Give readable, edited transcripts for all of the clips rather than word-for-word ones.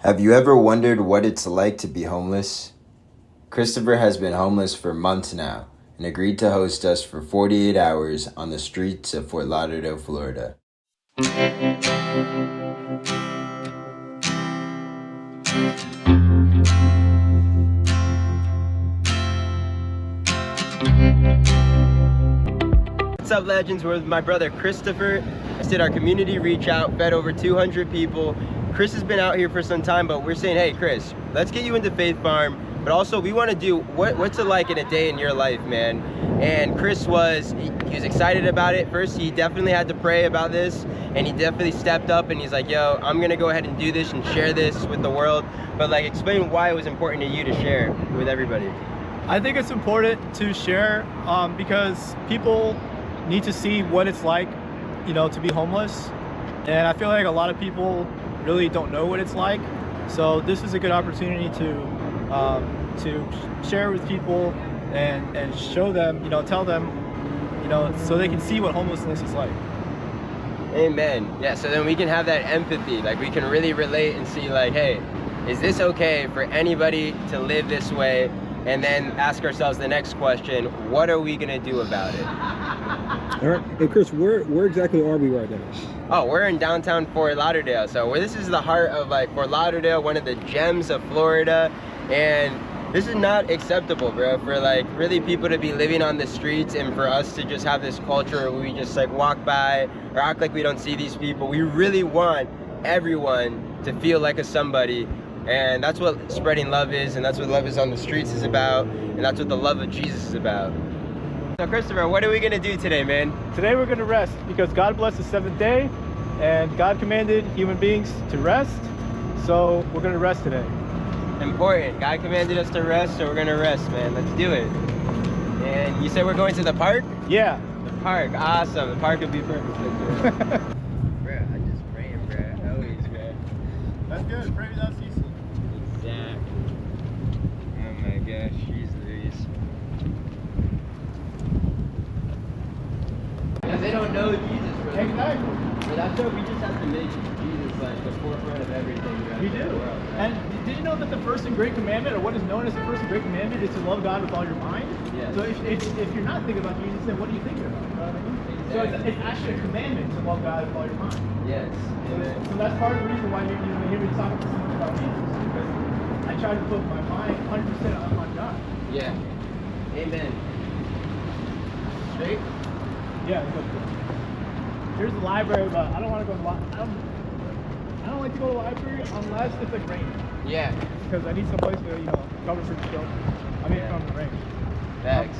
Have you ever wondered what it's like to be homeless? Christopher has been homeless for months now and agreed to host us for 48 hours on the streets of Fort Lauderdale, Florida. What's up, legends? We're with my brother Christopher. We did our community reach out, fed over 200 people. Chris has been out here for some time, but we're saying, hey Chris, let's get you into Faith Farm, but also we want to do what's it like in a day in your life, man. And Chris was excited about it. First, he definitely had to pray about this, and he definitely stepped up and he's like, yo, I'm gonna go ahead and do this and share this with the world. But like, explain why it was important to you to share with everybody. I think it's important to share because people need to see what it's like, to be homeless. And I feel like a lot of people really don't know what it's like. So this is a good opportunity to share with people and show them, tell them, so they can see what homelessness is like. Amen. Yeah, so then we can have that empathy, like we can really relate and see like, hey, is this okay for anybody to live this way? And then ask ourselves the next question, what are we gonna do about it? All right, and Chris, where exactly are we right now? Oh, we're in downtown Fort Lauderdale. So this is the heart of like Fort Lauderdale, one of the gems of Florida. And this is not acceptable, bro, for like really people to be living on the streets and for us to just have this culture where we just like walk by or act like we don't see these people. We really want everyone to feel like a somebody. And that's what spreading love is, and that's what Love is on the Streets is about, and that's what the love of Jesus is about. So Christopher, what are we gonna do today, man? Today we're gonna rest because God blessed the seventh day and God commanded human beings to rest. So we're gonna rest today. Important. God commanded us to rest, so we're gonna rest, man. Let's do it. And you said we're going to the park? Yeah. The park, awesome. The park would be perfect. Bro, I'm just praying, bro. Always, bro. That's good. Pray without ceasing. Exactly. Oh my gosh, she's Louise. Because they don't know Jesus, bro. Exactly. But that's what we just have to make Jesus like the forefront of everything. We do. And did you know that the first and great commandment, or what is known as the first and great commandment, is to love God with all your mind? Yes. So if you're not thinking about Jesus, then what are you thinking about? You know what I mean? Exactly. So it's actually a commandment to love God with all your mind. Yes. So that's part of the reason why you hear me talking so much about Jesus, because I try to put my mind 100% on God. Yeah. Amen. Straight? Yeah. Here's the library, but I don't want to go to I don't like to go to the library unless it's like rain. Yeah. Because I need some place to, cover from the shelter. From the rain. Thanks.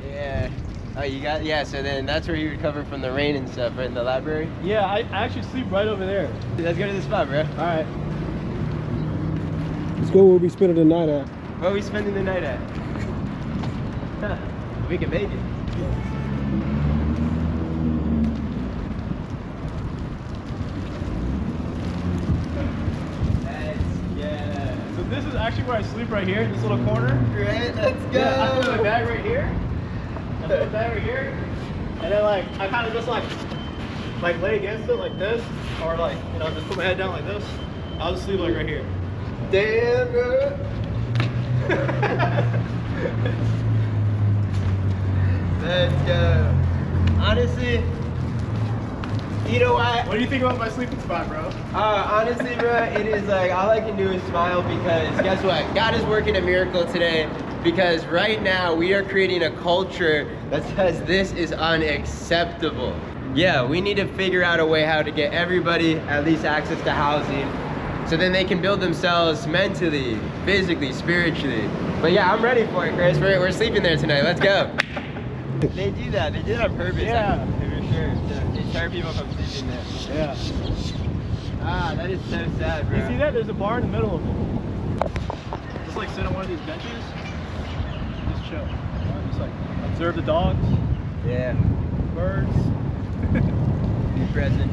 Yeah. Oh, you got, yeah, so then that's where you recover from the rain and stuff, right in the library? Yeah, I actually sleep right over there. Let's go to the spot, bro. Alright. Let's go where we spending the night at. Where are we spending the night at? We can make it. So this is actually where I sleep right here, this little corner. Great, let's go. Yeah, I put my bag right here. I put my bag right here. And then I kind of just like lay against it like this. Or just put my head down like this. I'll just sleep like right here. Damn, bro. Let's go. Honestly, you know what? What do you think about my sleeping spot, bro? Honestly, bro, it is like all I can do is smile because guess what? God is working a miracle today because right now we are creating a culture that says this is unacceptable. Yeah, we need to figure out a way how to get everybody at least access to housing so then they can build themselves mentally, physically, spiritually. But yeah, I'm ready for it, Chris. We're sleeping there tonight. Let's go. They do that. They do it on purpose. Yeah. For sure. To deter people from sleeping there. Yeah. Ah, that is so sad, bro. You see that? There's a bar in the middle of it. Just like sit on one of these benches. Just chill. Just like observe the dogs. Yeah. Birds. Be present.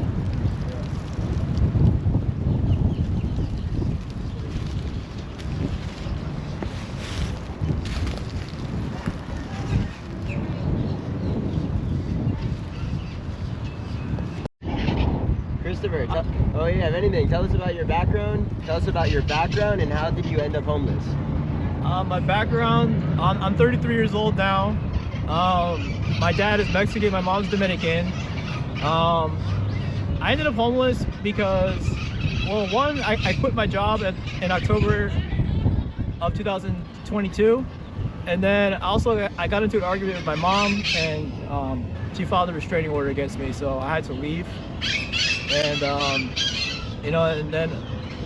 Christopher, Oh yeah, if anything, tell us about your background. Tell us about your background and how did you end up homeless? My background, I'm 33 years old now. My dad is Mexican, my mom's Dominican. I ended up homeless because, well, one, I quit my job in October of 2022. And then also I got into an argument with my mom, and she filed a restraining order against me, so I had to leave. And you know, and then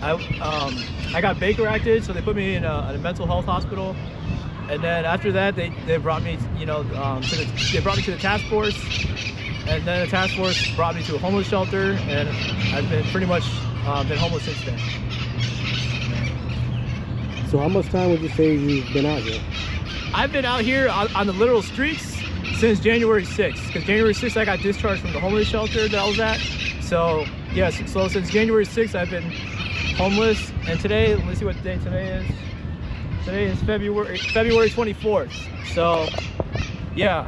I got Baker acted, so they put me in a mental health hospital. And then after that, they brought me, you know, they brought me to the task force, and then the task force brought me to a homeless shelter, and I've been pretty much been homeless since then. So how much time would you say you've been out here? I've been out here on the literal streets since January 6th, because January 6th I got discharged from the homeless shelter that I was at. So yes, so since January 6th I've been homeless, and today, let's see what day today is. Today is February 24th. So yeah.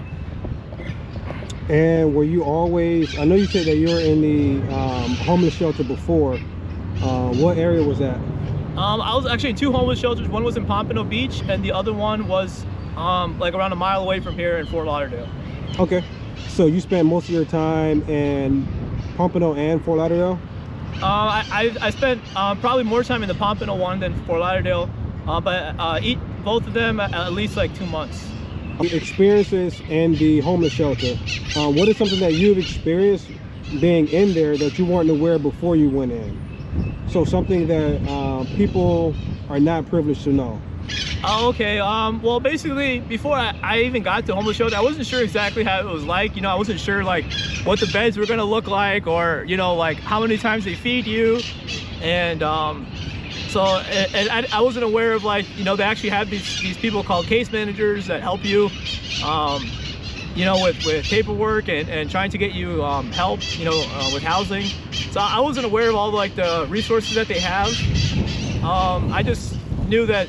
And were you always, I know you said that you were in the homeless shelter before. What area was that? I was actually in two homeless shelters. One was in Pompano Beach, and the other one was like around a mile away from here in Fort Lauderdale. Okay, so you spent most of your time in Pompano and Fort Lauderdale? I spent probably more time in the Pompano one than Fort Lauderdale, but both of them at least like 2 months. Experiences in the homeless shelter. What is something that you've experienced being in there that you weren't aware before you went in? So something that people are not privileged to know. Oh, okay. Well, basically, before I even got to homeless shelter, I wasn't sure exactly how it was like. You know, I wasn't sure like what the beds were gonna look like, or you know, like how many times they feed you, and so I wasn't aware of, like, you know, they actually have these people called case managers that help you, you know, with paperwork and trying to get you help, you know, with housing. So I wasn't aware of all like the resources that they have. I just knew that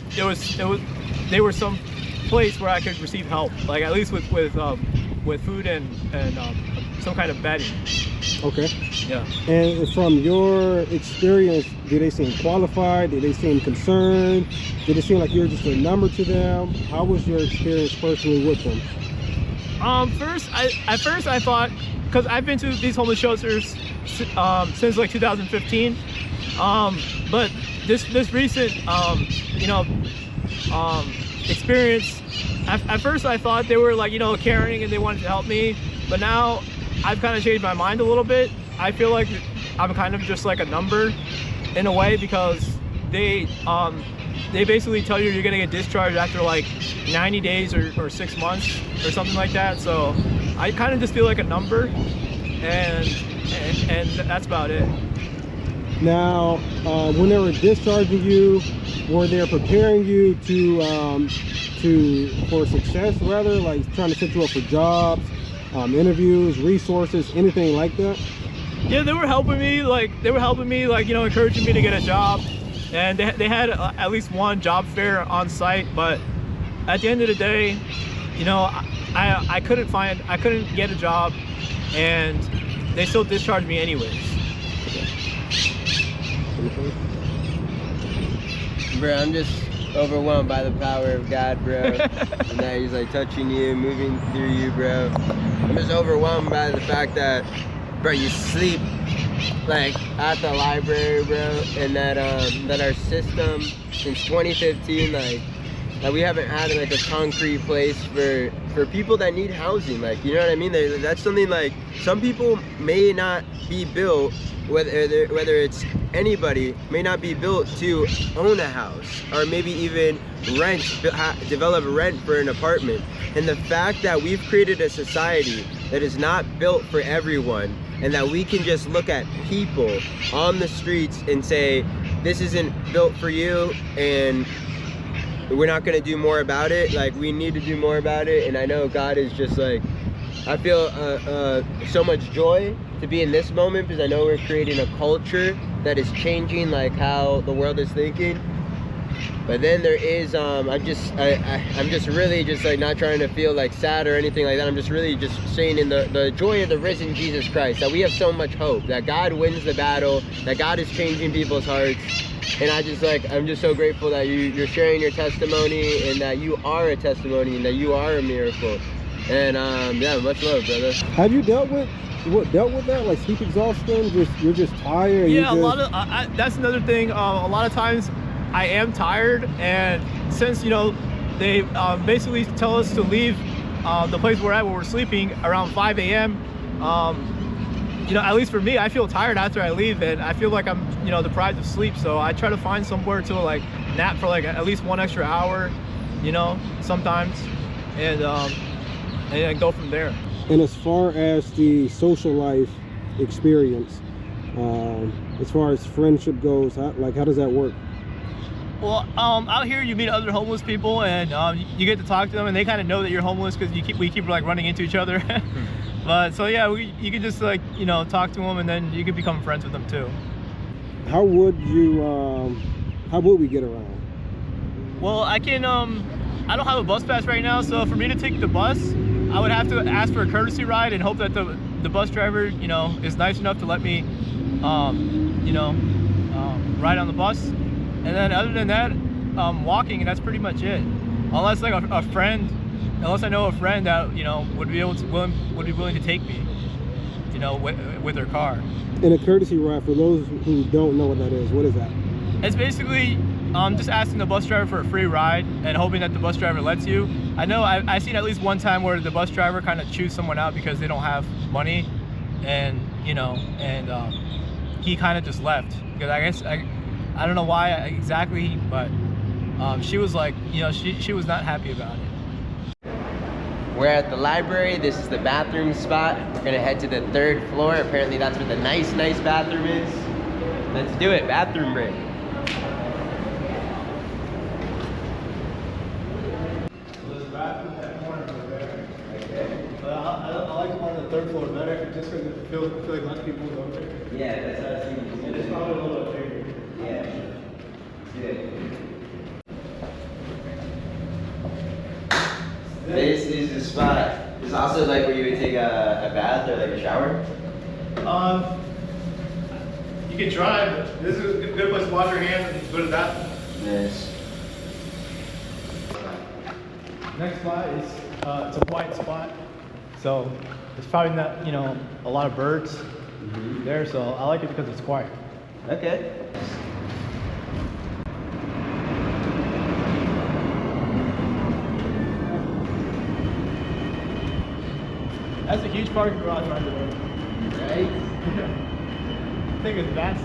they were some place where I could receive help, like at least with food and some kind of bedding. Okay. Yeah. And from your experience, did they seem qualified? Did they seem concerned? Did it seem like you were just a number to them? How was your experience personally with them? At first I thought, because I've been to these homeless shelters since like 2015, but this recent you know experience, at first I thought they were like, you know, caring and they wanted to help me, but now I've kind of changed my mind a little bit. I feel like I'm kind of just like a number in a way, because they basically tell you you're gonna get discharged after like 90 days or 6 months or something like that. So I kind of just feel like a number, and that's about it. Now, when they were discharging you, were they preparing you for success, rather, like trying to set you up for jobs, interviews, resources, anything like that? Yeah, they were helping me, like you know, encouraging me to get a job, and they had at least one job fair on site. But at the end of the day, you know, I couldn't get a job, and they still discharged me anyways. Bro, I'm just overwhelmed by the power of God, bro. And that he's like touching you, moving through you, bro. I'm just overwhelmed by the fact that, bro, you sleep like at the library, bro, and that our system since 2015, like that we haven't had like a concrete place for people that need housing. Like, you know what I mean? That's something like some people may not be built, whether it's anybody, may not be built to own a house, or maybe even develop rent for an apartment. And the fact that we've created a society that is not built for everyone, and that we can just look at people on the streets and say, this isn't built for you, and we're not gonna do more about it. Like, we need to do more about it. And I know God is just like, I feel so much joy to be in this moment, because I know we're creating a culture that is changing like how the world is thinking. But then there is, I'm just really just like not trying to feel like sad or anything like that. I'm just really just saying in the joy of the risen Jesus Christ, that we have so much hope, that God wins the battle, that God is changing people's hearts. And I'm just so grateful that you're sharing your testimony, and that you are a testimony, and that you are a miracle. And yeah, much love, brother. Have you dealt with that, like sleep exhaustion? You're just tired? Yeah, a lot of that's another thing. A lot of times I am tired, and since they basically tell us to leave the place we're at, where we're sleeping, around 5 a.m. At least for me, I feel tired after I leave, and I feel like I'm deprived of sleep. So I try to find somewhere to like nap for like at least 1 extra hour, sometimes, and go from there. And as far as the social life experience, as far as friendship goes, how does that work? Well, out here you meet other homeless people, and you get to talk to them, and they kind of know that you're homeless because we keep like running into each other. But so yeah, you can just like talk to them, and then you can become friends with them too. How would we get around? Well, I can I don't have a bus pass right now, so for me to take the bus, I would have to ask for a courtesy ride and hope that the bus driver is nice enough to let me ride on the bus. And then other than that, walking, and that's pretty much it. Unless like unless I know a friend that would be willing to take me, with their car. And a courtesy ride, for those who don't know what that is, what is that? It's basically just asking the bus driver for a free ride and hoping that the bus driver lets you. I know I've seen at least one time where the bus driver kind of chews someone out because they don't have money, and he kind of just left, because I guess I don't know why exactly, but she was like, she was not happy about it. We're at the library. This is the bathroom spot. We're gonna head to the 3rd floor. Apparently that's where the nice bathroom is. Let's do it, bathroom break. So this bathroom, that corner over there. Okay. But I like the one on the 3rd floor better, just because I feel like less people go there. Yeah, that's what I was thinking. And it's probably a little bit bigger. Yeah. Good. This is the spot. This is also like where you would take a bath or like a shower. You can try, but this is a good place to wash your hands and go to the bathroom. Yes. Next spot is it's a quiet spot, so there's probably not a lot of birds there, so I like it because it's quiet. Okay. That's a huge parking garage right there. Right? I think it's vast.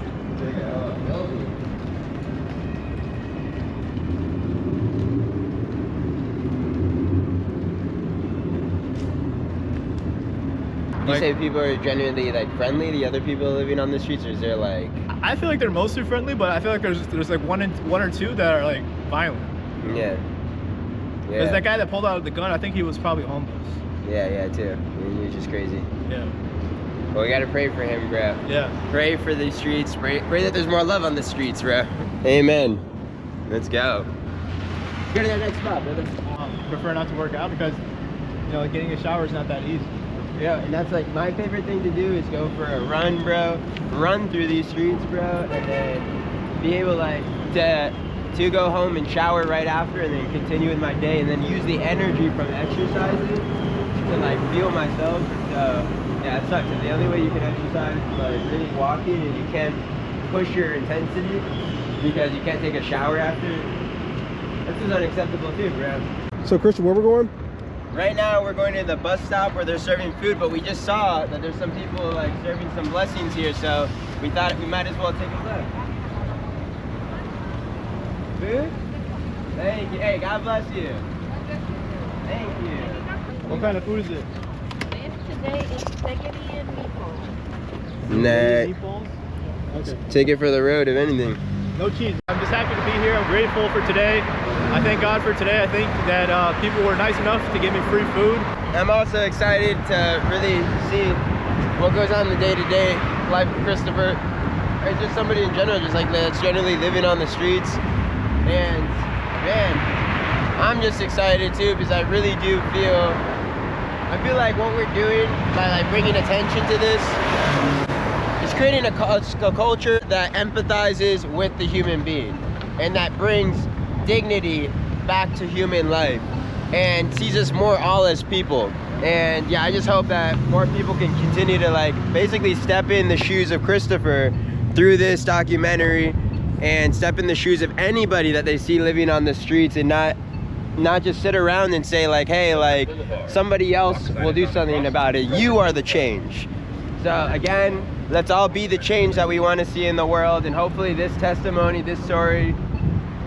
You say people are genuinely like friendly, the other people living on the streets, or is there like? I feel like they're mostly friendly, but I feel like there's like one or two that are like violent. Yeah. There's that guy that pulled out the gun. I think he was probably homeless. Yeah, too. I mean, he's just crazy. Yeah. Well, we gotta pray for him, bro. Yeah. Pray for the streets. Pray that there's more love on the streets, bro. Amen. Let's go. Go to that next spot, brother. Prefer not to work out because getting a shower is not that easy. Yeah, and that's like my favorite thing to do is go for a run, bro. Run through these streets, bro, and then be able like to go home and shower right after, and then continue with my day, and then use the energy from exercising to like fuel myself. So yeah, it sucks. And the only way you can exercise is like really walking, and you can't push your intensity because you can't take a shower after. This is unacceptable too, bro. So Christian, where we're going? Right now we're going to the bus stop where they're serving food, but we just saw that there's some people like serving some blessings here, so we thought we might as well take a look. Food? Thank you. Hey, God bless you. Thank you. What kind of food is it? Today is spaghetti and meatballs. Nah. Meatballs? Okay. Take it for the road, if anything. No cheese. I'm just happy to be here. I'm grateful for today. I thank God for today. I think that people were nice enough to give me free food. I'm also excited to really see what goes on in the day-to-day life of Christopher, or just somebody in general, just like that's generally living on the streets. And man, I'm just excited too, because I really do feel like what we're doing by like bringing attention to this is creating a culture that empathizes with the human being and that brings dignity back to human life and sees us more all as people. And yeah, I just hope that more people can continue to like basically step in the shoes of Christopher through this documentary, and step in the shoes of anybody that they see living on the streets, and not just sit around and say like, hey, like somebody else will do something about it. You are the change. So again, let's all be the change that we want to see in the world, and hopefully this testimony, this story,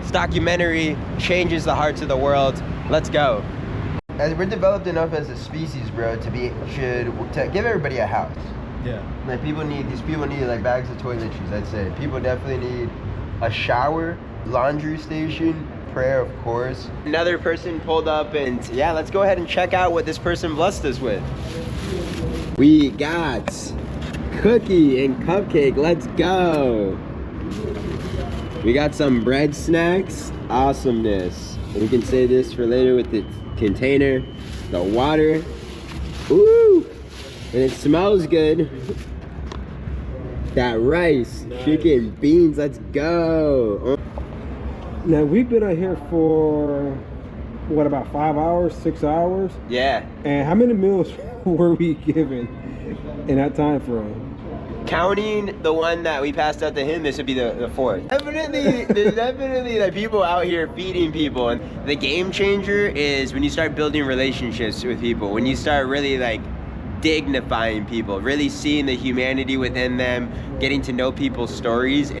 this documentary changes the hearts of the world. Let's go. As we're developed enough as a species, bro, to give everybody a house. Yeah. Like these people need like bags of toiletries, I'd say. People definitely need a shower, laundry station, prayer, of course. Another person pulled up, and yeah, let's go ahead and check out what this person blessed us with. We got cookie and cupcake. Let's go. We got some bread snacks. Awesomeness. We can save this for later with the container, the water. Ooh, and it smells good. That rice, chicken, beans. Let's go. Now we've been out here for what, about 5 hours, 6 hours? Yeah. And how many meals were we given in that time frame? Counting the one that we passed out to him, this would be the fourth. Definitely, there's definitely like people out here feeding people, and the game changer is when you start building relationships with people, when you start really like dignifying people, really seeing the humanity within them, getting to know people's stories.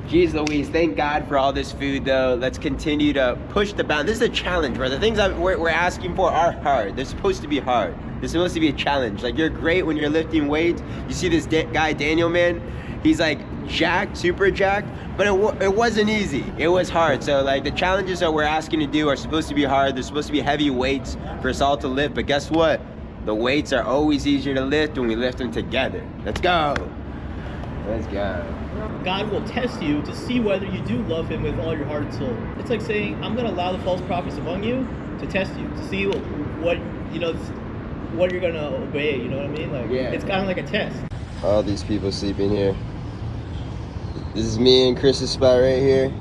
Jeez Louise, thank God for all this food though. Let's continue to push the bound. This is a challenge, bro. The things that we're asking for are hard. They're supposed to be hard. They're supposed to be a challenge. Like, you're great when you're lifting weights. You see this guy, Daniel, man, he's like jacked, super jacked, but it wasn't easy. It was hard. So like the challenges that we're asking to do are supposed to be hard. They're supposed to be heavy weights for us all to lift, but guess what? The weights are always easier to lift when we lift them together. Let's go. Let's go. God will test you to see whether you do love him with all your heart and soul. It's like saying, I'm going to allow the false prophets among you to test you, to see what you're going to obey, you know what I mean? Like, yeah. It's kind of like a test. All these people sleeping here. This is me and Chris's spot right here.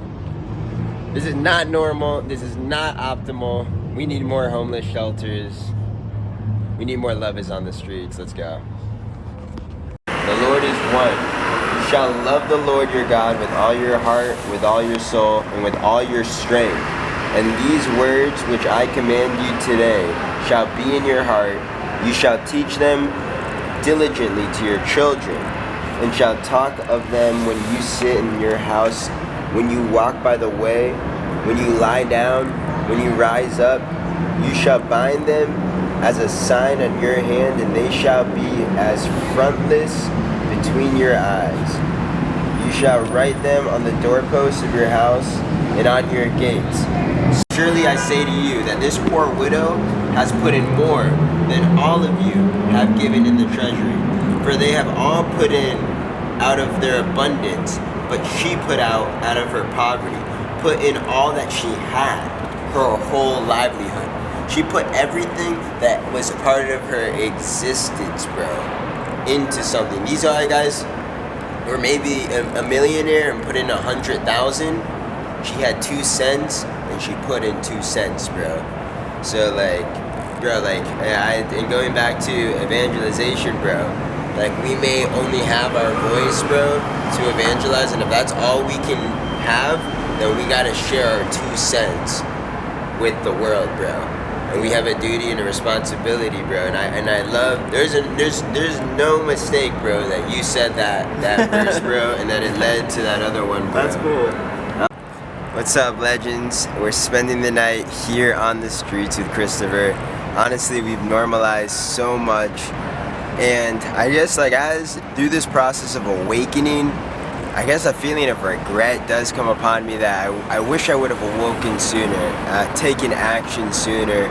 This is not normal. This is not optimal. We need more homeless shelters. We need more lovers on the streets. Let's go. The Lord is one. You shall love the Lord your God with all your heart, with all your soul, and with all your strength. And these words which I command you today shall be in your heart. You shall teach them diligently to your children, and shall talk of them when you sit in your house, when you walk by the way, when you lie down, when you rise up. You shall bind them as a sign on your hand, and they shall be as frontlets between your eyes. You shall write them on the doorposts of your house and on your gates. Surely I say to you that this poor widow has put in more than all of you have given in the treasury. For they have all put in out of their abundance, but she put out of her poverty, put in all that she had, her whole livelihood. She put everything that was a part of her existence, bro, into something. These are guys were maybe a millionaire and put in 100,000. She had 2 cents and she put in 2 cents, bro. So like, bro, like, and going back to evangelization, bro, like, we may only have our voice, bro, to evangelize, and if that's all we can have, then we gotta share our 2 cents with the world, bro. And we have a duty and a responsibility, bro. And I love, there's no mistake, bro, that you said that verse, bro, and that it led to that other one, bro. That's cool. What's up, legends? We're spending the night here on the streets with Christopher. Honestly, we've normalized so much. And I guess, like, as through this process of awakening, I guess a feeling of regret does come upon me that I wish I would have awoken sooner, taken action sooner.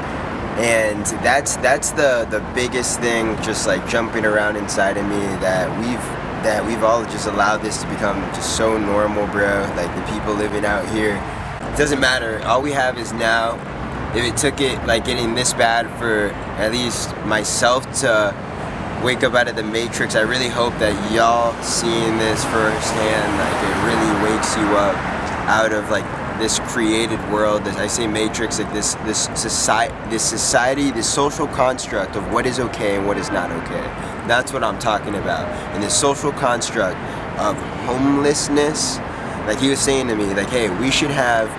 And that's the biggest thing, just like jumping around inside of me, that we've all just allowed this to become just so normal, bro. Like, the people living out here, It doesn't matter. All we have is now. If it took it like getting this bad for at least myself to wake up out of the matrix, I really hope that y'all seeing this firsthand, like it really wakes you up out of like this created world. As I say matrix, like this society, this social construct of what is okay and what is not okay. That's what I'm talking about. And this social construct of homelessness, like he was saying to me, like, hey, we should have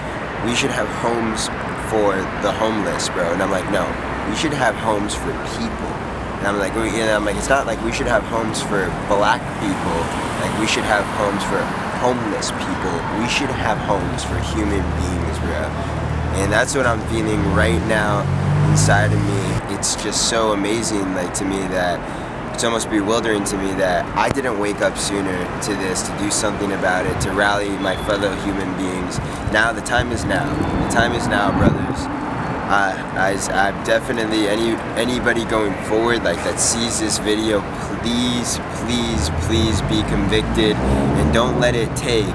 homes for the homeless, bro. And I'm like, no, we should have homes for people. And I'm like, it's not like we should have homes for black people. Like we should have homes for homeless people. We should have homes for human beings, bro. And that's what I'm feeling right now inside of me. It's just so amazing, like to me, that it's almost bewildering to me that I didn't wake up sooner to this, to do something about it, to rally my fellow human beings. Now the time is now. The time is now, brothers. I'm definitely, anybody going forward like that sees this video, please, please, please be convicted and don't let it take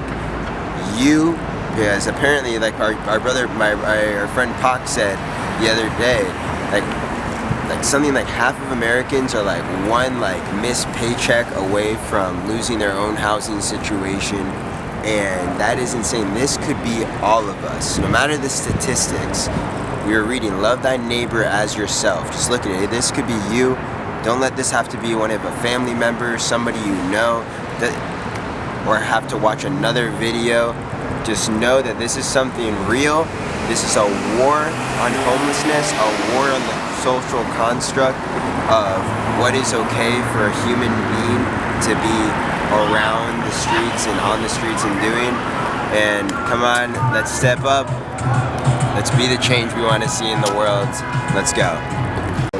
you, because apparently like our brother, our friend Pac said the other day, like something like half of Americans are like one like missed paycheck away from losing their own housing situation, and that is insane. This could be all of us, no matter the statistics. We are reading, love thy neighbor as yourself. Just look at it, this could be you. Don't let this have to be one of a family member, somebody you know, or have to watch another video. Just know that this is something real. This is a war on homelessness, a war on the social construct of what is okay for a human being to be around the streets and on the streets and doing. And come on, let's step up. Let's be the change we want to see in the world. Let's go.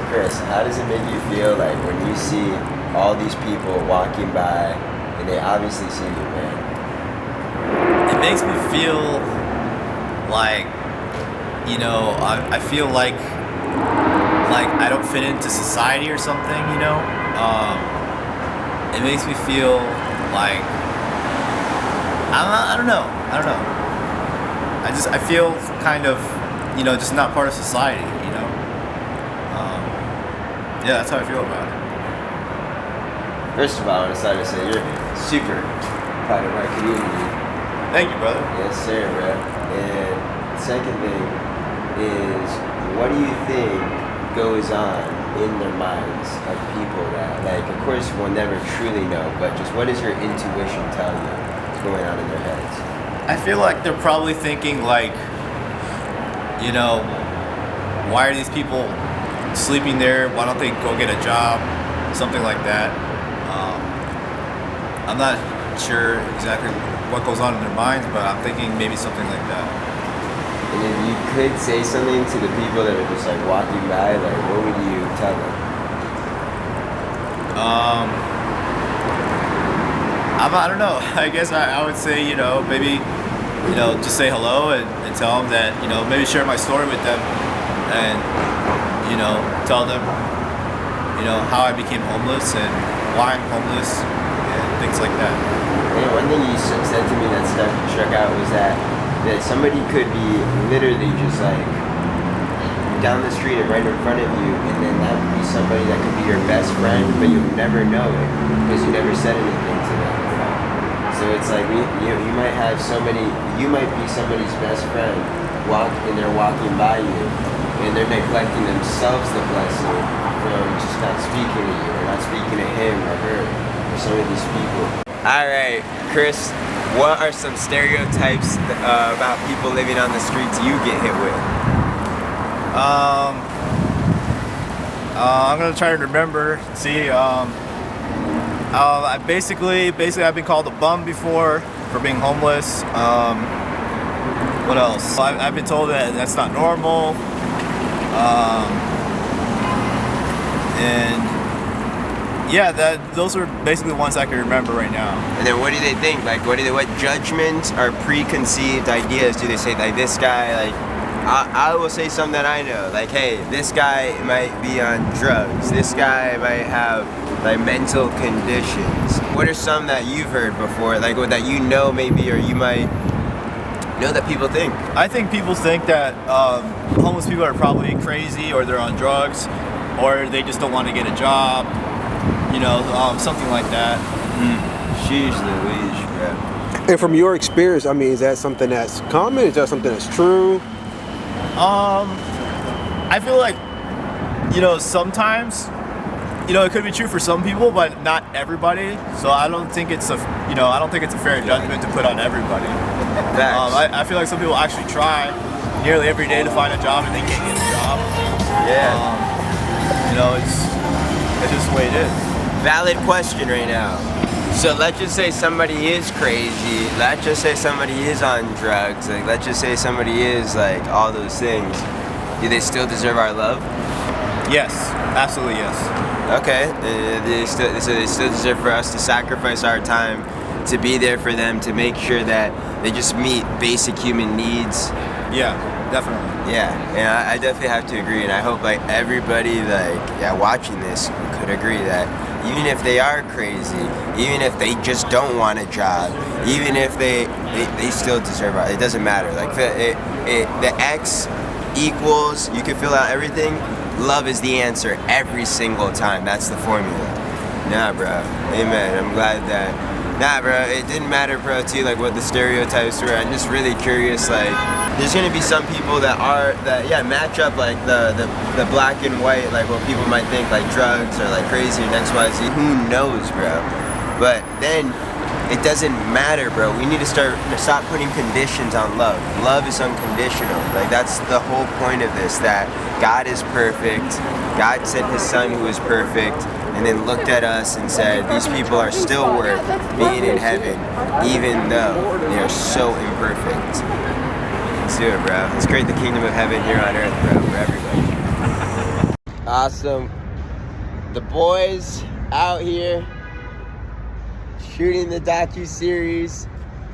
Chris, how does it make you feel like when you see all these people walking by and they obviously see you, man? It makes me feel like, you know, I feel like I don't fit into society or something, you know. It makes me feel like I don't know. I feel kind of, you know, just not part of society, you know. Yeah, that's how I feel about it. First of all, I decided to say you're super part of our community. Thank you, brother. Yes, sir, bro. And second thing is, what do you think goes on in the minds of people that, like, of course we'll never truly know, but just what does your intuition tell you is going on in their heads? I feel like they're probably thinking like, you know, why are these people sleeping there? Why don't they go get a job? Something like that. I'm not sure exactly what goes on in their minds, but I'm thinking maybe something like that. And if you could say something to the people that are just like walking by, like what would you tell them? I don't know. I guess I would say, you know, maybe, you know, just say hello and tell them that, you know, maybe share my story with them and, you know, tell them, you know, how I became homeless and why I'm homeless and things like that. And one thing you said to me that struck out was that somebody could be literally just like down the street and right in front of you, and then that would be somebody that could be your best friend, but you'll never know it because you never said anything to them. So it's like you might have you might be somebody's best friend, and they're walking by you, and they're neglecting themselves the blessing from just not speaking to you, or not speaking to him or her, or some of these people. All right, Chris, what are some stereotypes about people living on the streets you get hit with? I'm gonna try to remember. See, I basically I've been called a bum before for being homeless. What else? I've been told that that's not normal. And yeah, those are basically the ones I can remember right now. And then what do they think? Like, what judgments or preconceived ideas do they say? Like, this guy, like, I will say something that I know. Like, hey, this guy might be on drugs. This guy might have, like, mental conditions. What are some that you've heard before? Like, that you know maybe, or you might know that people think? I think people think that homeless people are probably crazy, or they're on drugs, or they just don't want to get a job, something like that. Sheesh Louise, bro. And from your experience, I mean, is that something that's common? Is that something that's true? I feel like, sometimes, it could be true for some people, but not everybody. So I don't think it's a fair judgment to put on everybody. Facts. I feel like some people actually try nearly every day to find a job and they can't get a job. Yeah. It's just the way it is. Valid question right now. So let's just say somebody is crazy. Let's just say somebody is on drugs. Like, let's just say somebody is like all those things. Do they still deserve our love? Yes, absolutely yes. Okay. So they still deserve for us to sacrifice our time to be there for them, to make sure that they just meet basic human needs. Yeah, definitely. Yeah, and I definitely have to agree, and I hope like everybody watching this could agree that even if they are crazy, even if they just don't want a job, even if they still deserve it. It doesn't matter. Like the X equals, you can fill out everything. Love is the answer every single time. That's the formula. Nah, bro. Amen. I'm glad that. Nah, bro. It didn't matter, bro. Too, like what the stereotypes were. I'm just really curious. Like, there's gonna be some people that match up like the black and white, like what people might think like drugs or like crazy and XYZ. Who knows, bro? But then it doesn't matter, bro. We need to stop putting conditions on love. Love is unconditional. Like, that's the whole point of this, that God is perfect. God sent his son who is perfect, and then looked at us and said, these people are still worth being in heaven, even though they are so imperfect. Let's do it, bro. Let's create the kingdom of heaven here on earth, bro, for everybody. Awesome. The boys out here shooting the docuseries.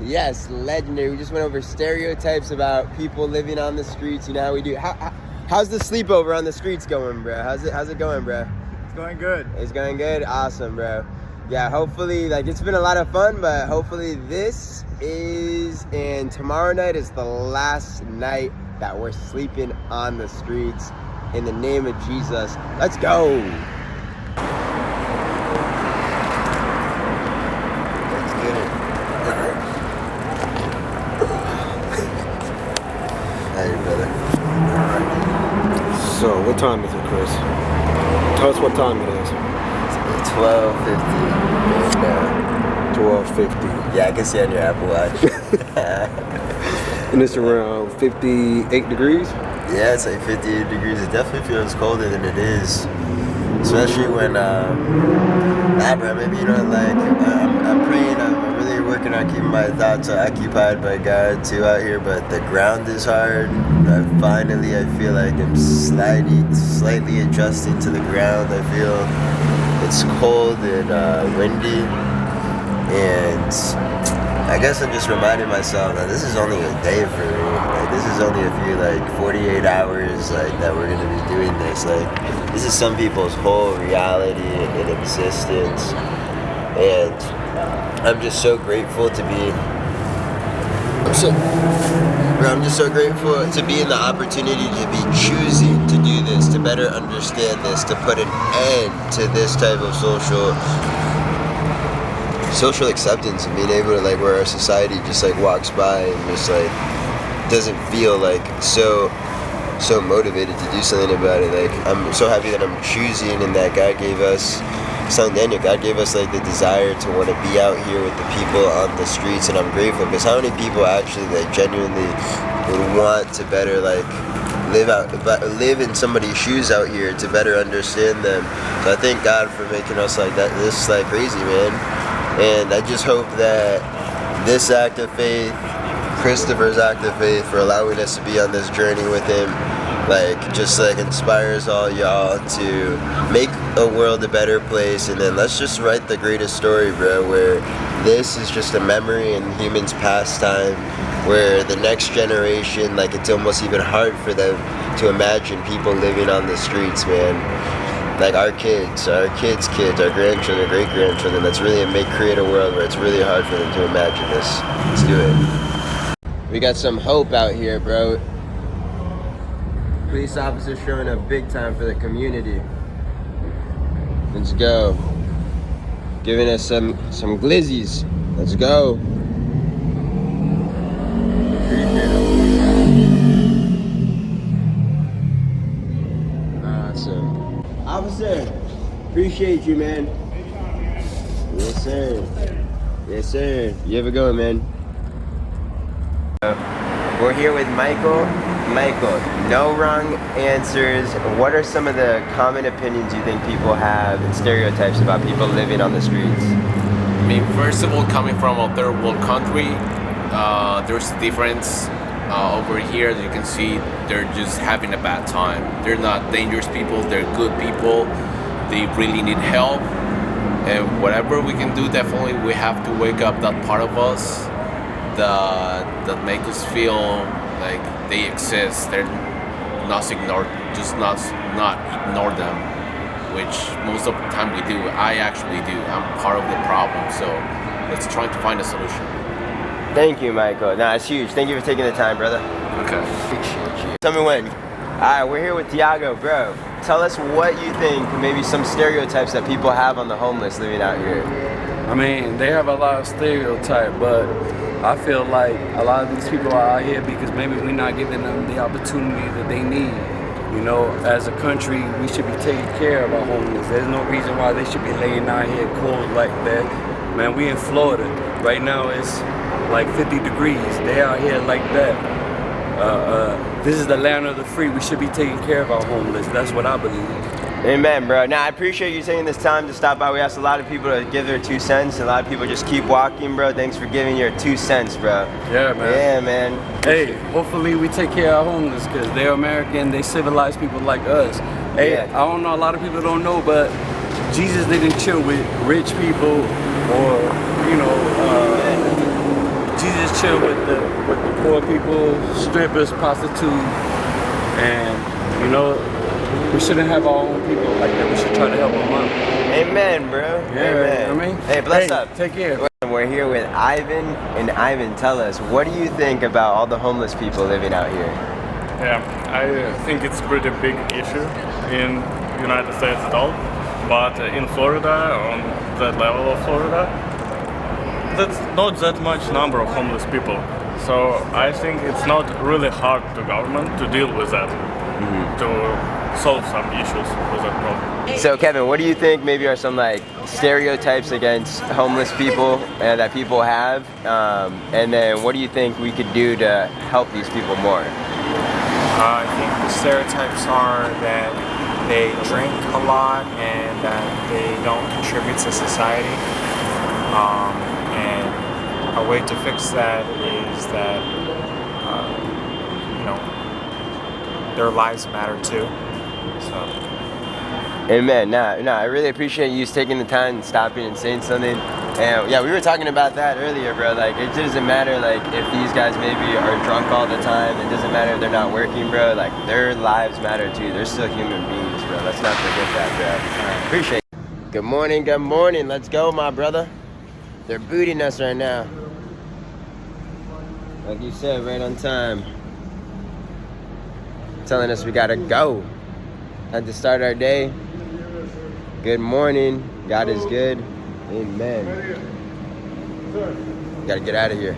Yes, legendary. We just went over stereotypes about people living on the streets. You know how we do. How's the sleepover on the streets going, bro? How's it going, bro? It's going good. It's going good? Awesome, bro. Yeah, hopefully, like, it's been a lot of fun, but hopefully this is, and tomorrow night is the last night that we're sleeping on the streets. In the name of Jesus, let's go. Let's get it. Hey, brother. So, what time is it, Chris? Tell us what time it is. 12:50. 12:50. Yeah, I can see on your Apple Watch. And it's around 58 degrees? Yeah, it's like 58 degrees. It definitely feels colder than it is. Especially when, bro, maybe, I'm praying, I'm really working on keeping my thoughts occupied by God too out here, but the ground is hard. I feel like I'm slightly adjusting to the ground. I feel it's cold and windy, and I guess I'm just reminding myself that this is only a day for me. Like, this is only a few 48 hours that we're gonna be doing this. Like, this is some people's whole reality and existence, and I'm just so grateful to be. I'm just so grateful to be in the opportunity to be choosing to do this, to better understand this, to put an end to this type of social acceptance, and being able to where our society just walks by and just doesn't feel so motivated to do something about it. I'm so happy that I'm choosing, and that God gave us, son Daniel, God gave us the desire to want to be out here with the people on the streets, and I'm grateful because how many people actually genuinely would want to better live in somebody's shoes out here, to better understand them. So I thank God for making us like that. This is crazy, man. And I just hope that this act of faith, Christopher's act of faith, for allowing us to be on this journey with him, inspires all y'all to make a world a better place. And then let's just write the greatest story, bro, where this is just a memory in humans' past time, where the next generation, it's almost even hard for them to imagine people living on the streets, man. Our kids, our kids, our grandchildren, great-grandchildren. Let's really create a world where it's really hard for them to imagine this. Let's do it. We got some hope out here, bro. Police officers showing up big time for the community. Let's go. Giving us some glizzies. Let's go. Appreciate it. Awesome. Officer, appreciate you, man. Yes, sir. Yes, sir. You have a good one, man. We're here with Michael. Michael, no wrong answers. What are some of the common opinions you think people have and stereotypes about people living on the streets? I mean, first of all, coming from a third world country, there's a difference. Over here, as you can see, they're just having a bad time. They're not dangerous people, they're good people. They really need help. And whatever we can do, definitely we have to wake up that part of us that make us feel like they exist. They're not ignored, just not ignore them, which most of the time we do. I actually do. I'm part of the problem, so let's try to find a solution. Thank you, Michael. Nah, it's huge. Thank you for taking the time, brother. Okay. Appreciate you. Tell me when. All right, we're here with Tiago, bro. Tell us what you think, maybe some stereotypes that people have on the homeless living out here. I mean, they have a lot of stereotype, but I feel like a lot of these people are out here because maybe we're not giving them the opportunity that they need. You know, as a country, we should be taking care of our homeless. There's no reason why they should be laying out here cold like that. Man, we in Florida. Right now it's like 50 degrees. They out here like that. This is the land of the free. We should be taking care of our homeless. That's what I believe. Amen, bro. Now, I appreciate you taking this time to stop by. We asked a lot of people to give their 2 cents. A lot of people just keep walking, bro. Thanks for giving your 2 cents, bro. Yeah, man. Yeah, man. Hey, hopefully we take care of our homeless because they're American. They civilized people like us. Hey, Yeah. I don't know, a lot of people don't know, but Jesus didn't chill with rich people or, you know, Jesus chilled with the poor people, strippers, prostitutes, and, you know, we shouldn't have our own people like that. We should try to help them out. Amen, bro. Yeah, Amen. I mean, Hey, bless up. Take care. We're here with Ivan, and Ivan, tell us, what do you think about all the homeless people living out here? Yeah, I think it's a pretty big issue in United States at all, but in Florida, on that level of Florida, that's not that much number of homeless people. So I think it's not really hard to government to deal with that, to solve some issues with that problem. So, Kevin, what do you think maybe are some like stereotypes against homeless people that people have? And then what do you think we could do to help these people more? I think the stereotypes are that they drink a lot and that they don't contribute to society. And a way to fix that is that, you know, their lives matter too. So. Amen. I really appreciate you taking the time and stopping and saying something. And yeah, we were talking about that earlier, bro. Like, it doesn't matter, like, if these guys maybe are drunk all the time. It doesn't matter if they're not working, bro. Like, their lives matter too. They're still human beings, bro. Let's not forget that, bro. Appreciate it. Good morning, good morning. Let's go, my brother. They're booting us right now. Like you said, right on time. Telling us we gotta go. Had to start our day. Good morning. God is good. Amen. Gotta get out of here.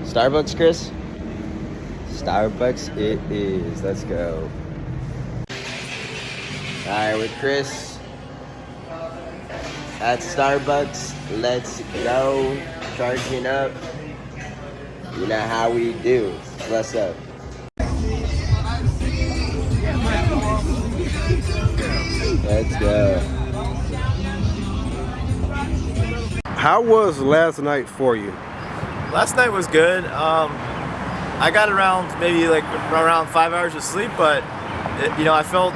Starbucks, Chris? Starbucks it is. Let's go. Alright, with Chris at Starbucks. Let's go. Charging up. You know how we do. What's up? Let's go. How was last night for you? Last night was good. I got around 5 hours of sleep, but I felt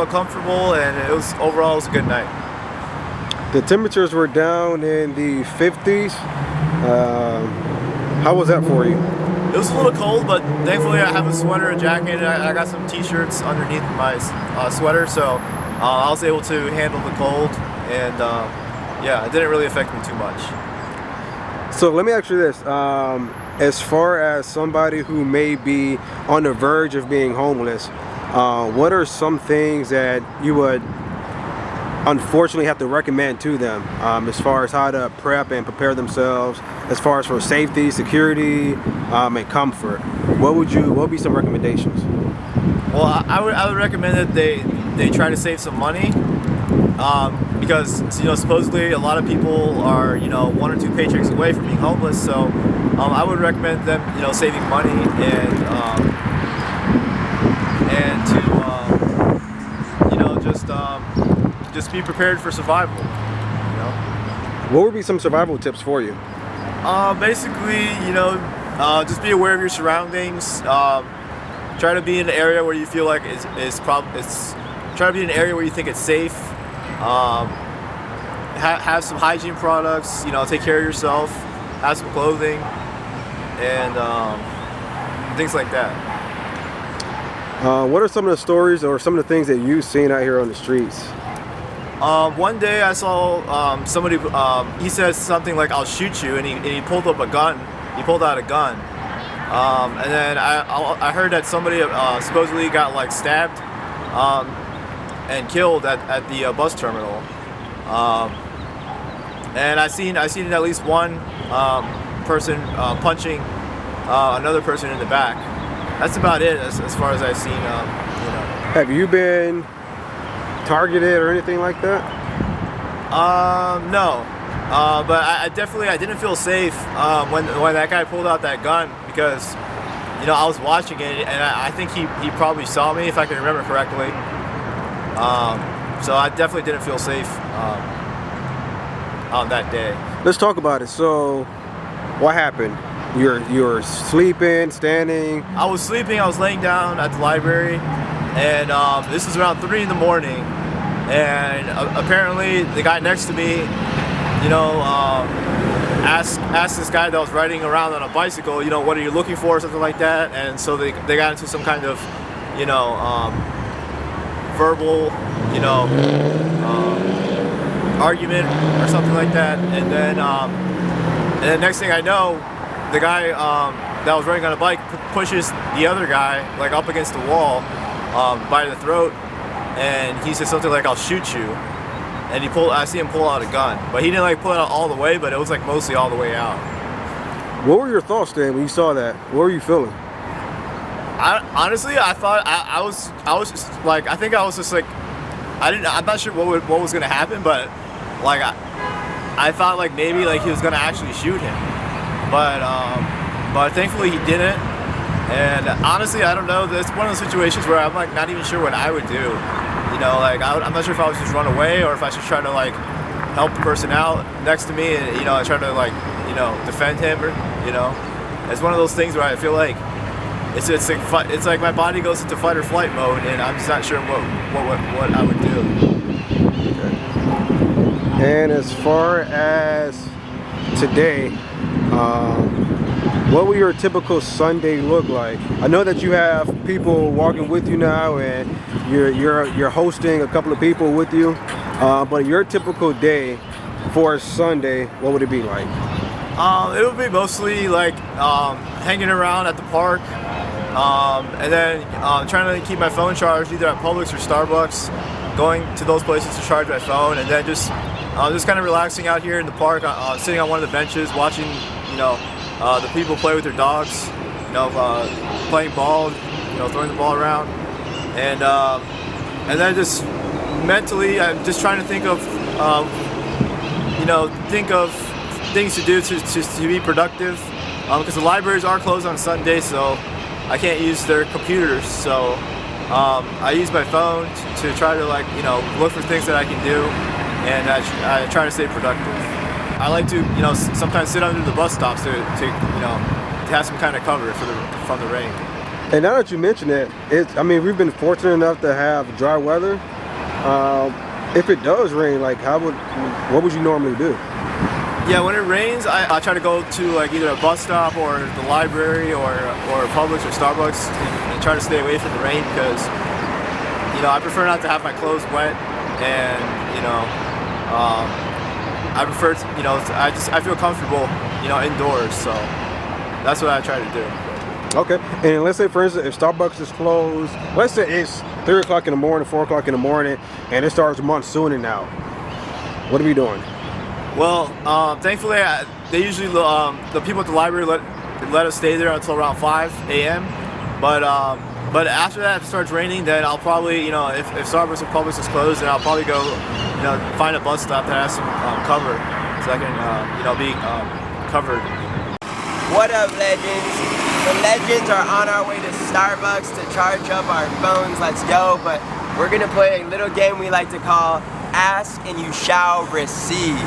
comfortable, and it was a good night. The temperatures were down in the 50s. How was that for you? It was a little cold, but thankfully I have a sweater, a jacket, and I got some t-shirts underneath my sweater, so I was able to handle the cold, and it didn't really affect me too much. So let me ask you this. As far as somebody who may be on the verge of being homeless, what are some things that you would unfortunately have to recommend to them as far as how to prep and prepare themselves, as far as for safety, security, and comfort? What would be some recommendations? Well, I would recommend that they try to save some money, because supposedly a lot of people are 1 or 2 paychecks away from being homeless. So I would recommend them saving money and to just be prepared for survival. What would be some survival tips for you? Basically, just be aware of your surroundings. Try to be in an area where you feel like try to be in an area where you think it's safe. Have some hygiene products. Take care of yourself. Have some clothing and things like that. What are some of the stories or some of the things that you've seen out here on the streets? One day I saw somebody. He said something like, "I'll shoot you," and he pulled up a gun. He pulled out a gun. And then I heard that somebody supposedly got like stabbed and killed at the bus terminal. And I seen at least one person punching another person in the back. That's about it as far as I've seen. Have you been targeted or anything like that? No. But I didn't feel safe when that guy pulled out that gun, because I was watching it and I think he probably saw me, if I can remember correctly. So I definitely didn't feel safe on that day. Let's talk about it. So what happened? You're sleeping, standing? I was sleeping. I was laying down at the library, and this was around 3 in the morning. And apparently the guy next to me asked this guy that was riding around on a bicycle, what are you looking for, or something like that. And so they got into some kind of, verbal, argument or something like that. And then next thing I know, the guy that was riding on a bike pushes the other guy like up against the wall by the throat, and he said something like, "I'll shoot you." And I see him pull out a gun, but he didn't like pull it out all the way, but it was like mostly all the way out. What were your thoughts then when you saw that? What were you feeling? Honestly, I thought I was just like, I think I was just like, I'm not sure what was gonna happen, but like I thought like maybe like he was gonna actually shoot him, but thankfully he didn't. And honestly, I don't know. That's one of those situations where I'm like not even sure what I would do. Like I'm not sure if I would just run away or if I should try to like help the person out next to me and I try to like defend him, or it's one of those things where I feel like it's like my body goes into fight or flight mode, and I'm just not sure what I would do. And as far as today, what will your typical Sunday look like? I know that you have people walking with you now, and you're hosting a couple of people with you. But your typical day for a Sunday, what would it be like? It would be mostly like hanging around at the park, and then trying to keep my phone charged either at Publix or Starbucks, going to those places to charge my phone, and then just kind of relaxing out here in the park, sitting on one of the benches, watching the people play with their dogs, playing ball, throwing the ball around, and then just mentally, I'm just trying to think of things to do to be productive, because the libraries are closed on Sunday, so I can't use their computers. So I use my phone to try to look for things that I can do, and I try to stay productive. I like to sometimes sit under the bus stops to have some kind of cover from the rain. And now that you mention it, we've been fortunate enough to have dry weather. If it does rain, what would you normally do? Yeah, when it rains, I try to go to either a bus stop or the library or Publix or Starbucks and try to stay away from the rain, because I prefer not to have my clothes wet, and I prefer to, I feel comfortable indoors. So that's what I try to do. Okay, and let's say for instance, if Starbucks is closed, let's say it's 3 o'clock in the morning, 4 o'clock in the morning, and it starts monsooning out. What are we doing? Well, thankfully, they usually the people at the library let us stay there until around 5 a.m. But after that, if it starts raining, then I'll probably, if Starbucks or Publix is closed, then I'll probably go, find a bus stop that has some cover, so I can, be covered. What up, legends? The legends are on our way to Starbucks to charge up our phones. Let's go. But we're gonna play a little game we like to call Ask and You Shall Receive.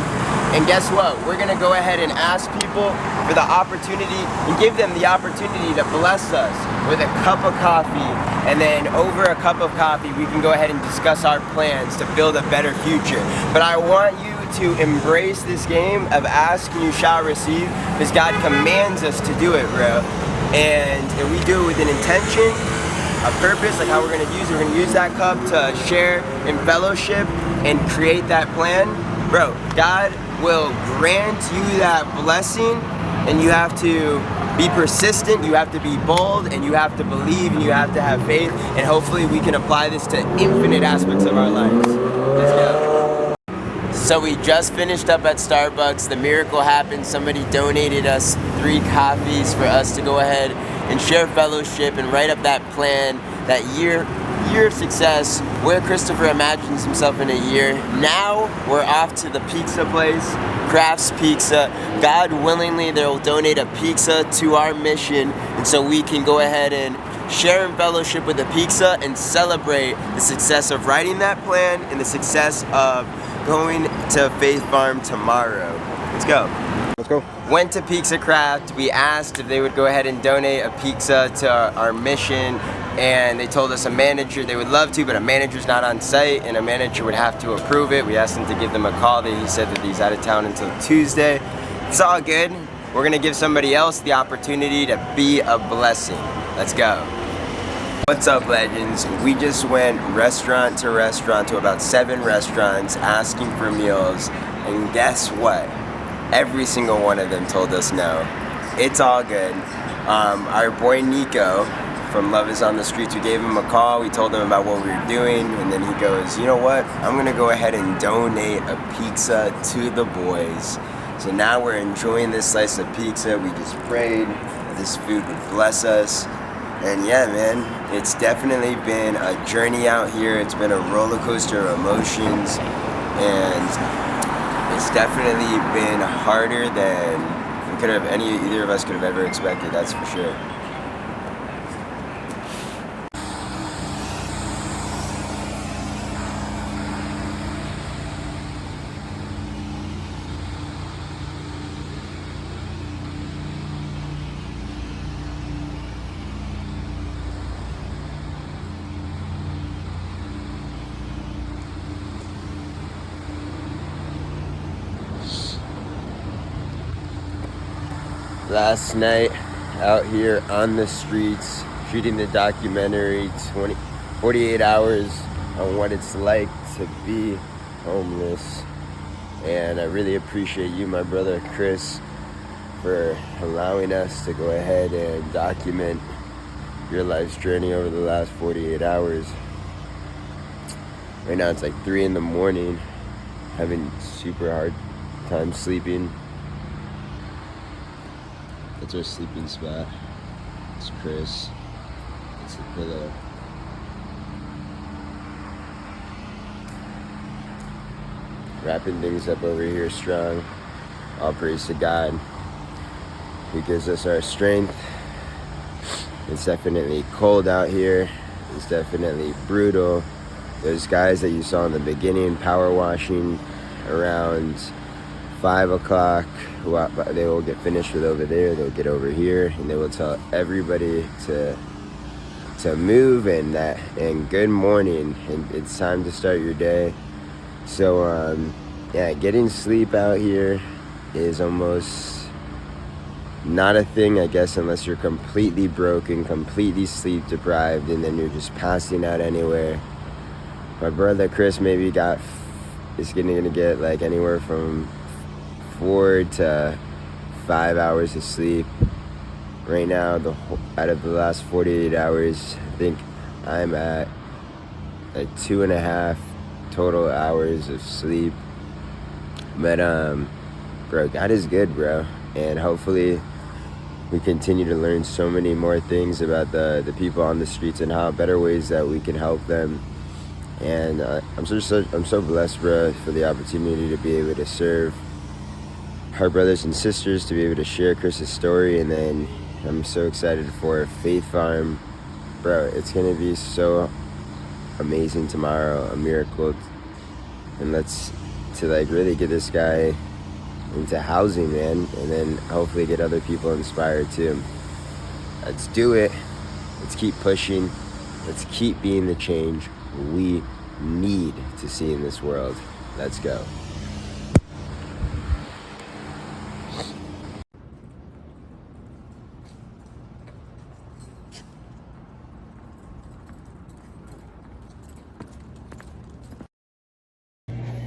And guess what? We're gonna go ahead and ask people for the opportunity and give them the opportunity to bless us with a cup of coffee. And then over a cup of coffee, we can go ahead and discuss our plans to build a better future. But I want you to embrace this game of Ask and You Shall Receive, because God commands us to do it, bro. And if we do it with an intention, a purpose, like how we're gonna use that cup to share in fellowship and create that plan, bro, God will grant you that blessing, and you have to be persistent, you have to be bold, and you have to believe, and you have to have faith, and hopefully we can apply this to infinite aspects of our lives. Let's go. So we just finished up at Starbucks. The miracle happened. Somebody donated us 3 coffees for us to go ahead and share fellowship and write up that plan, that year of success, where Christopher imagines himself in a year. Now we're off to the pizza place, Crafts Pizza. God willingly, they'll donate a pizza to our mission, and so we can go ahead and share in fellowship with the pizza and celebrate the success of writing that plan and the success of going to Faith Farm tomorrow. Let's go. Let's go. Went to Pizza Craft. We asked if they would go ahead and donate a pizza to our mission, and they told us a manager, they would love to, but a manager's not on site, and a manager would have to approve it. We asked him to give them a call. He said that he's out of town until Tuesday. It's all good. We're gonna give somebody else the opportunity to be a blessing. Let's go. What's up, legends? We just went restaurant to about 7 restaurants asking for meals, and guess what? Every single one of them told us no. It's all good. Our boy Nico from Love Is on the Streets, we gave him a call, we told him about what we were doing, and then he goes, you know what? I'm gonna go ahead and donate a pizza to the boys. So now we're enjoying this slice of pizza. We just prayed that this food would bless us. And yeah, man, it's definitely been a journey out here. It's been a roller coaster of emotions, and it's definitely been harder than either of us could have ever expected, that's for sure. Last night, out here on the streets, shooting the documentary, 48 hours on what it's like to be homeless. And I really appreciate you, my brother Chris, for allowing us to go ahead and document your life's journey over the last 48 hours. Right now it's like 3 in the morning, having super hard time sleeping. That's our sleeping spot. It's Chris. It's the pillow. Wrapping things up over here strong. All praise to God, who gives us our strength. It's definitely cold out here. It's definitely brutal. Those guys that you saw in the beginning power washing around 5 o'clock, they will get finished with over there, they'll get over here, and they will tell everybody to move and good morning, and it's time to start your day. So yeah, getting sleep out here is almost not a thing, I guess, unless you're completely broken, completely sleep deprived, and then you're just passing out anywhere. My brother Chris maybe is gonna get like anywhere from 4 to 5 hours of sleep. Right now, out of the last 48 hours, I think I'm at like 2.5 total hours of sleep. But bro, God is good, bro, and hopefully we continue to learn so many more things about the people on the streets and how better ways that we can help them. And I'm so blessed, bro, for the opportunity to be able to serve our brothers and sisters, to be able to share Chris's story. And then I'm so excited for Faith Farm, bro. It's gonna be so amazing tomorrow, a miracle, and to like really get this guy into housing, man, and then hopefully get other people inspired too. Let's do it. Let's keep pushing. Let's keep being the change we need to see in this world. Let's go.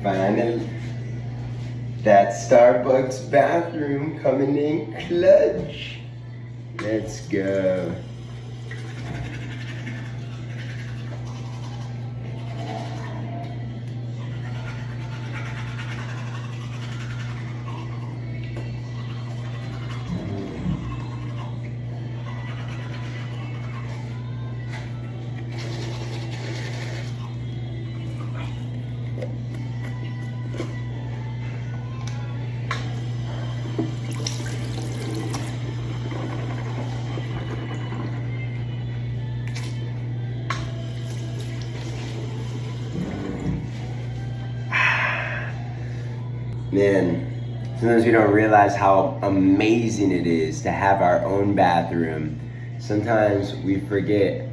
Finally, that Starbucks bathroom coming in clutch. Let's go. Man, sometimes we don't realize how amazing it is to have our own bathroom. Sometimes we forget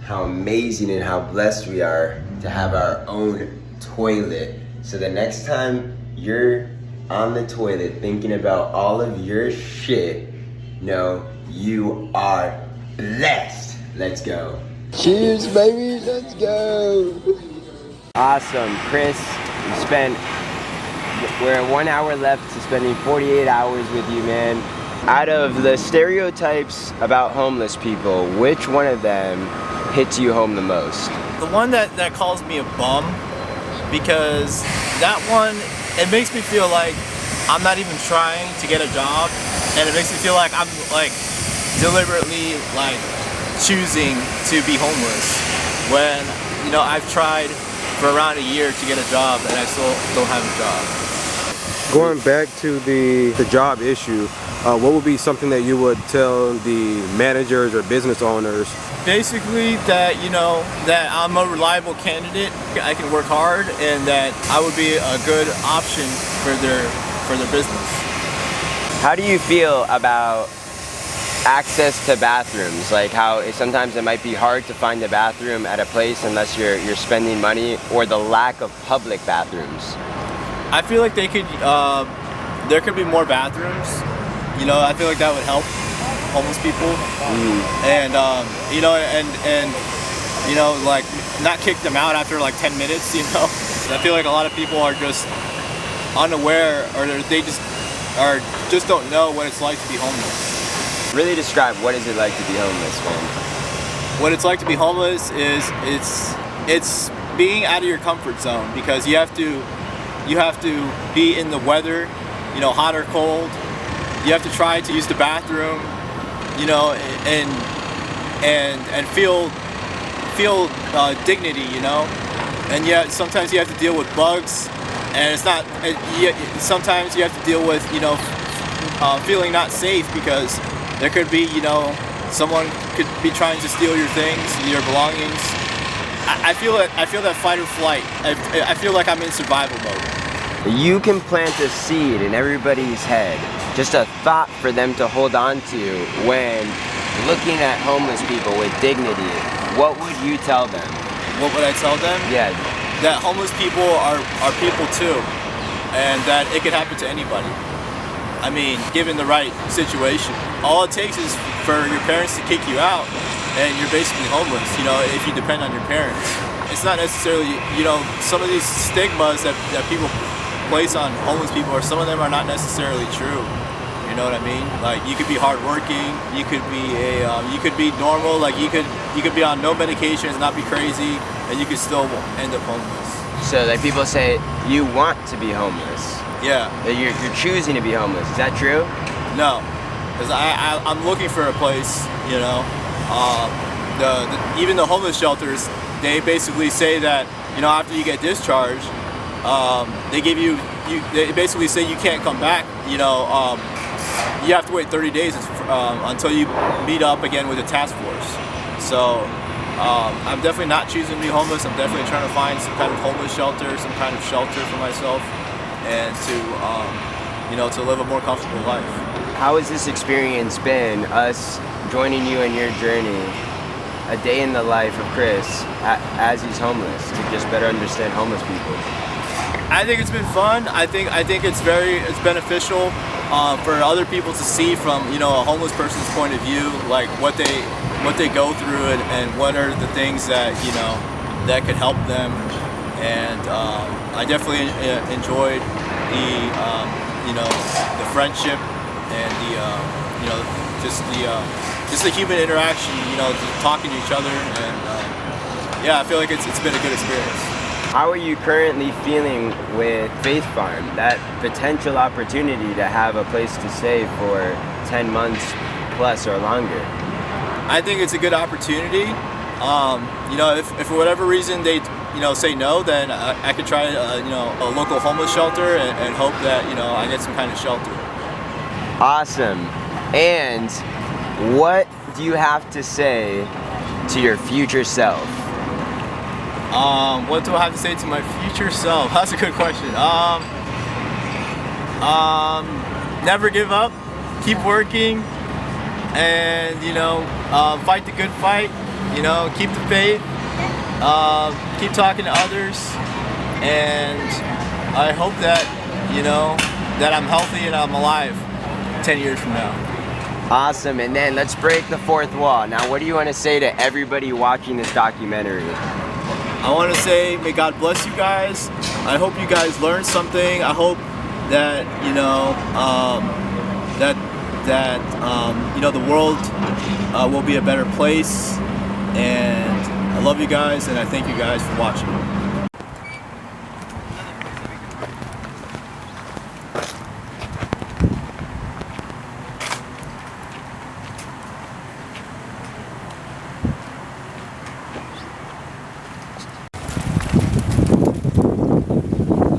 how amazing and how blessed we are to have our own toilet. So the next time you're on the toilet thinking about all of your shit, know you are blessed. Let's go. Cheers, baby, let's go. Awesome, Chris, we're at 1 hour left to spending 48 hours with you, man. Out of the stereotypes about homeless people, which one of them hits you home the most? The one that calls me a bum, because that one, it makes me feel like I'm not even trying to get a job, and it makes me feel like I'm like deliberately like choosing to be homeless when, you know, I've tried for around a year to get a job and I still don't have a job. Going back to the job issue, what would be something that you would tell the managers or business owners? Basically that, you know, that I'm a reliable candidate, I can work hard, and that I would be a good option for their business. How do you feel about access to bathrooms? Like how sometimes it might be hard to find a bathroom at a place unless you're spending money, or the lack of public bathrooms? I feel like there could be more bathrooms. You know, I feel like that would help homeless people, and you know, and you know, like not kick them out after like 10 minutes. You know, I feel like a lot of people are just unaware, or they just don't know what it's like to be homeless. Really describe what is it like to be homeless, man. What it's like to be homeless is it's being out of your comfort zone, because you have to be in the weather, you know, hot or cold. You have to try to use the bathroom, you know, and feel dignity, you know. And yet sometimes you have to deal with bugs, and it's not. Sometimes you have to deal with, you know, feeling not safe, because there could be, you know, someone could be trying to steal your things, your belongings. I feel that fight or flight. I feel like I'm in survival mode. You can plant a seed in everybody's head, just a thought for them to hold on to when looking at homeless people with dignity. What would you tell them? What would I tell them? Yeah. That homeless people are people too, and that it could happen to anybody. I mean, given the right situation. All it takes is for your parents to kick you out, and you're basically homeless, you know, if you depend on your parents. It's not necessarily, you know, some of these stigmas that people place on homeless people, or some of them are not necessarily true. know what I mean? Like you could be hardworking, you could be normal, like you could be on no medications, not be crazy, and you could still end up homeless. So like people say you want to be homeless. Yeah. That you're choosing to be homeless. Is that true? No, because I'm looking for a place, you know. Even the homeless shelters, they basically say that, you know, after you get discharged, they give they basically say you can't come back, you know. You have to wait 30 days until you meet up again with the task force. So I'm definitely not choosing to be homeless. I'm definitely trying to find some kind of homeless shelter, some kind of shelter for myself, and to you know, to live a more comfortable life. How has this experience been, us joining you in your journey, a day in the life of Chris as he's homeless, to just better understand homeless people? I think it's been fun. I think it's beneficial for other people to see from, you know, a homeless person's point of view, like what they go through and what are the things that, you know, that could help them. And I definitely enjoyed the you know, the friendship and the you know, just the human interaction, you know, just talking to each other, and yeah, I feel like it's been a good experience. How are you currently feeling with Faith Farm, that potential opportunity to have a place to stay for 10 months plus or longer? I think it's a good opportunity. You know, if for whatever reason they, you know, say no, then I could try, you know, a local homeless shelter and hope that, you know, I get some kind of shelter. Awesome. And what do you have to say to your future self? What do I have to say to my future self? That's a good question. Never give up, keep working, and, you know, fight the good fight, you know, keep the faith, keep talking to others, and I hope that, you know, that I'm healthy and I'm alive 10 years from now. Awesome. And then let's break the fourth wall. Now, what do you want to say to everybody watching this documentary? I want to say, may God bless you guys. I hope you guys learned something. I hope that, you know, you know, the world will be a better place. And I love you guys, and I thank you guys for watching.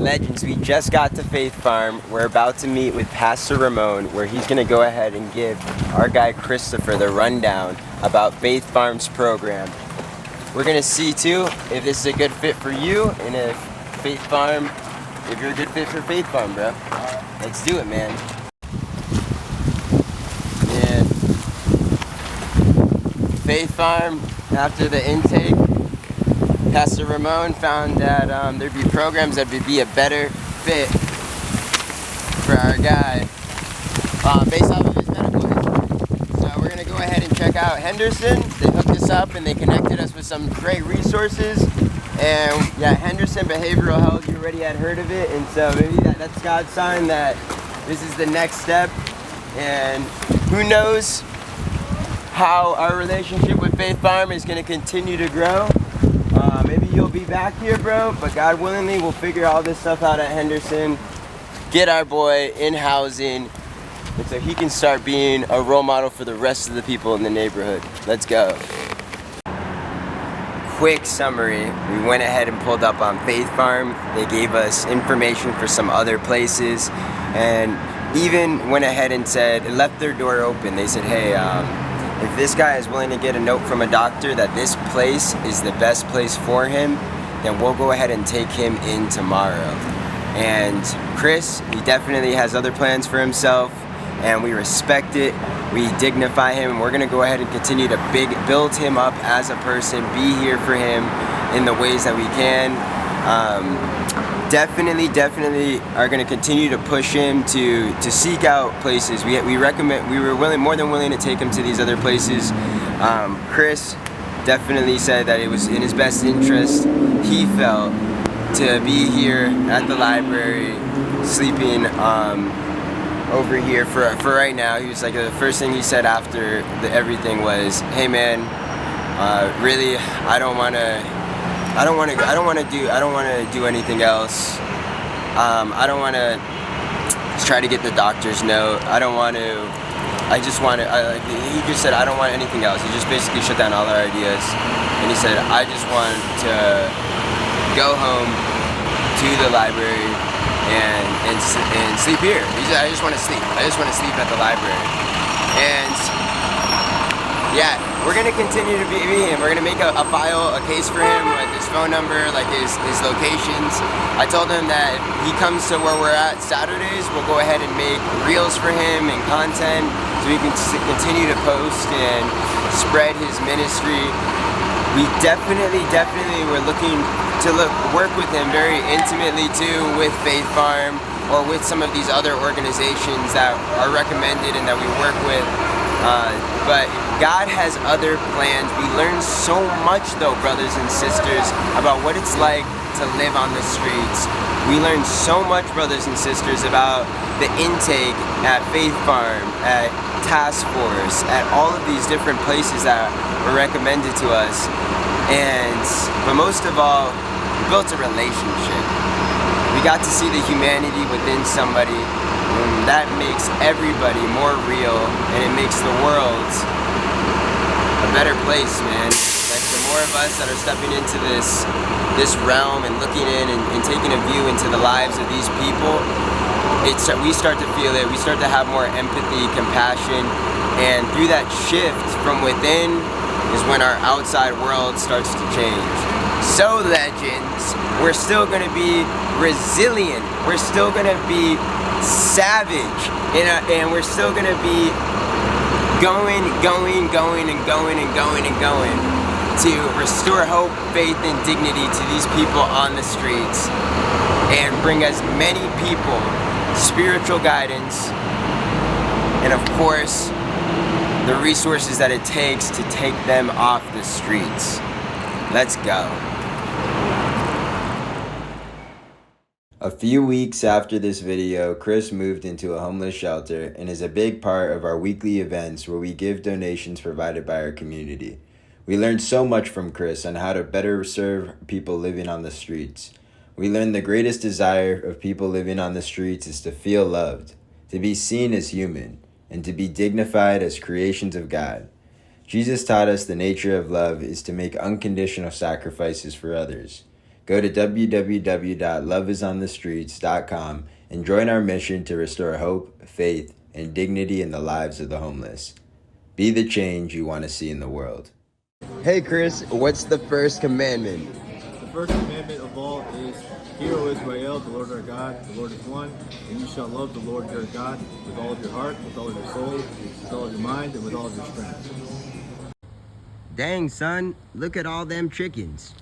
Legends, we just got to Faith Farm. We're about to meet with Pastor Ramon, where he's going to go ahead and give our guy Christopher the rundown about Faith Farm's program. We're going to see too if this is a good fit for you, and if you're a good fit for Faith Farm, bro. Let's do it, man. And Faith Farm, after the intake, Pastor Ramon found that there'd be programs that would be a better fit for our guy based off of his medical history. So we're going to go ahead and check out Henderson. They hooked us up and they connected us with some great resources. And yeah, Henderson Behavioral Health, you already had heard of it. And so maybe that's God's sign that this is the next step. And who knows how our relationship with Faith Farm is going to continue to grow. Maybe you'll be back here, bro, but God willingly, we'll figure all this stuff out at Henderson, get our boy in housing, and so he can start being a role model for the rest of the people in the neighborhood. Let's go. Quick summary, we went ahead and pulled up on Faith Farm. They gave us information for some other places, and even went ahead and left their door open. They said, hey, if this guy is willing to get a note from a doctor that this place is the best place for him, then we'll go ahead and take him in tomorrow. And Chris, he definitely has other plans for himself, and we respect it. We dignify him, and we're gonna go ahead and continue to build him up as a person, be here for him in the ways that we can. Definitely are going to continue to push him to seek out places. We were more than willing to take him to these other places. Chris definitely said that it was in his best interest, he felt, to be here at the library, sleeping over here for right now. He was like, the first thing he said after everything was, "Hey man, really, I don't want to do anything else. I don't want to try to get the doctor's note. I don't want to. I just want to." He just said, "I don't want anything else." He just basically shut down all our ideas, and he said, "I just want to go home to the library and sleep here." He said, "I just want to sleep. I just want to sleep at the library." And yeah, we're gonna continue to be him. We're gonna make a file, a case for him with his phone number, like his locations. I told him that if he comes to where we're at Saturdays, we'll go ahead and make reels for him and content so he can continue to post and spread his ministry. We definitely were looking to work with him very intimately too, with Faith Farm or with some of these other organizations that are recommended and that we work with. But God has other plans. We learn so much though, brothers and sisters, about what it's like to live on the streets. We learn so much, brothers and sisters, about the intake at Faith Farm, at Task Force, at all of these different places that were recommended to us. But most of all, we built a relationship. We got to see the humanity within somebody, and that makes everybody more real, and it makes the world a better place, man. Like, the more of us that are stepping into this realm and looking in and taking a view into the lives of these people, we start to feel it. We start to have more empathy, compassion, and through that shift from within is when our outside world starts to change. So, legends, we're still going to be resilient. We're still going to be savage, and we're still going to be going to restore hope, faith, and dignity to these people on the streets and bring as many people spiritual guidance and, of course, the resources that it takes to take them off the streets. Let's go. A few weeks after this video, Chris moved into a homeless shelter and is a big part of our weekly events where we give donations provided by our community. We learned so much from Chris on how to better serve people living on the streets. We learned the greatest desire of people living on the streets is to feel loved, to be seen as human, and to be dignified as creations of God. Jesus taught us the nature of love is to make unconditional sacrifices for others. Go to www.loveisonthestreets.com and join our mission to restore hope, faith, and dignity in the lives of the homeless. Be the change you want to see in the world. Hey Chris, what's the first commandment? The first commandment of all is, "Hear, O Israel, the Lord our God, the Lord is one, and you shall love the Lord your God with all of your heart, with all of your soul, with all of your mind, and with all of your strength." Dang, son, look at all them chickens.